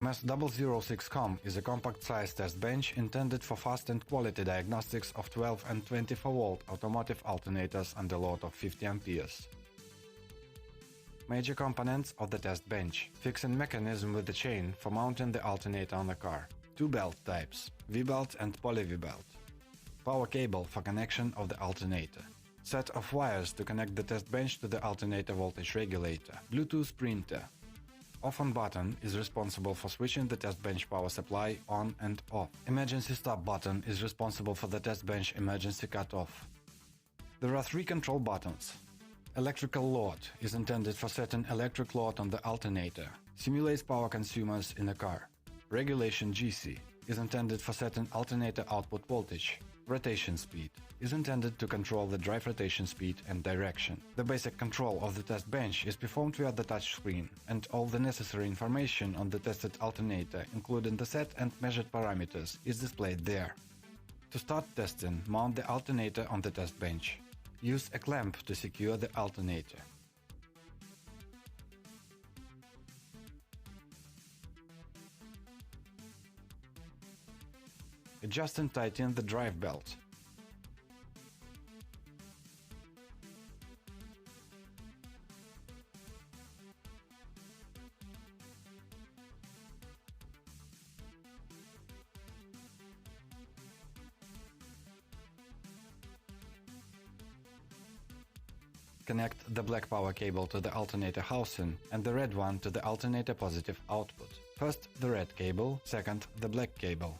MS006 COM is a compact-sized test bench intended for fast and quality diagnostics of 12 and 24-volt automotive alternators under load of 50 amperes. Major components of the test bench: fixing mechanism with the chain for mounting the alternator on the car, two belt types, V-belt and poly V-belt, power cable for connection of the alternator, set of wires to connect the test bench to the alternator voltage regulator, Bluetooth printer. Off-on button is responsible for switching the test bench power supply on and off. Emergency stop button is responsible for the test bench emergency cut-off. There are three control buttons. Electrical load is intended for setting electric load on the alternator, simulates power consumers in a car. Regulation GC is intended for setting alternator output voltage. Rotation speed is intended to control the drive rotation speed and direction. The basic control of the test bench is performed via the touchscreen, and all the necessary information on the tested alternator, including the set and measured parameters, is displayed there. To start testing, mount the alternator on the test bench. Use a clamp to secure the alternator. Adjust and tighten the drive belt. Connect the black power cable to the alternator housing and the red one to the alternator positive output. First the red cable, second the black cable.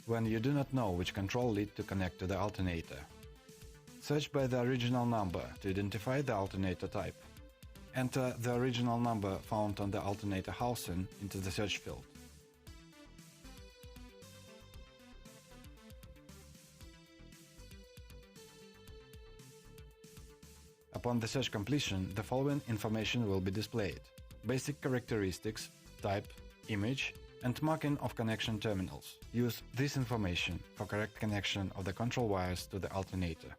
When you do not know which control lead to connect to the alternator, search by the original number to identify the alternator type. Enter the original number found on the alternator housing into the search field. Upon the search completion, the following information will be displayed: basic characteristics, type, image, and marking of connection terminals. Use this information for correct connection of the control wires to the alternator.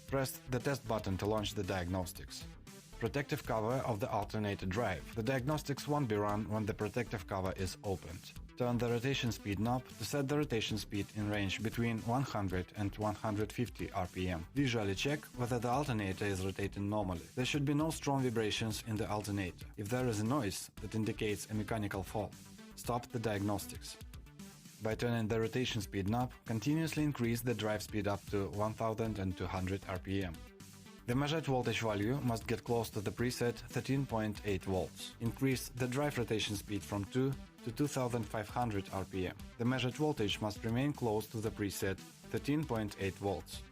Press the test button to launch the diagnostics. Protective cover of the alternator drive. The diagnostics won't be run when the protective cover is opened. Turn the rotation speed knob to set the rotation speed in range between 100 and 150 rpm. Visually check whether the alternator is rotating normally. There should be no strong vibrations in the alternator. If there is a noise that indicates a mechanical fault, stop the diagnostics. By turning the rotation speed knob, continuously increase the drive speed up to 1200 rpm. The measured voltage value must get close to the preset 13.8 volts. Increase the drive rotation speed from 2 to 2500 rpm. The measured voltage must remain close to the preset 13.8 volts.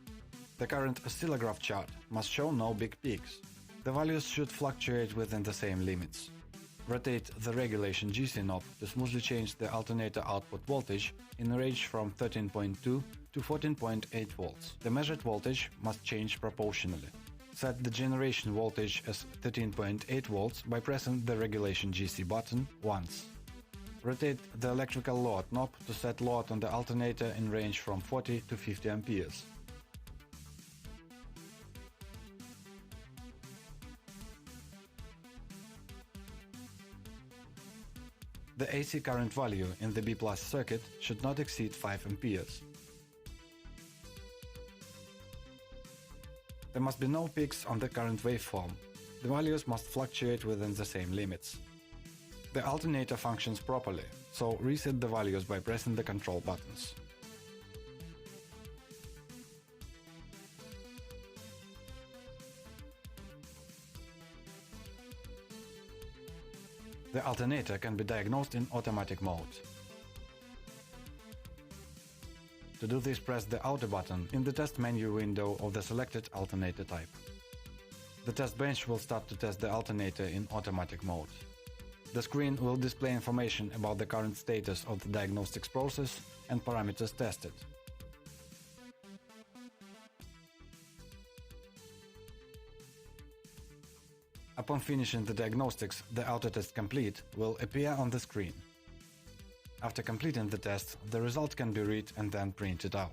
The current oscillograph chart must show no big peaks. The values should fluctuate within the same limits. Rotate the regulation GC knob to smoothly change the alternator output voltage in a range from 13.2 to 14.8 volts. The measured voltage must change proportionally. Set the generation voltage as 13.8 volts by pressing the regulation GC button once. Rotate the electrical load knob to set load on the alternator in range from 40 to 50 amperes. The AC current value in the B+ circuit should not exceed 5 amperes. There must be no peaks on the current waveform. The values must fluctuate within the same limits. The alternator functions properly, so reset the values by pressing the control buttons. The alternator can be diagnosed in automatic mode. To do this, press the Auto button in the test menu window of the selected alternator type. The test bench will start to test the alternator in automatic mode. The screen will display information about the current status of the diagnostics process and parameters tested. Upon finishing the diagnostics, the autotest complete will appear on the screen. After completing the test, the result can be read and then printed out.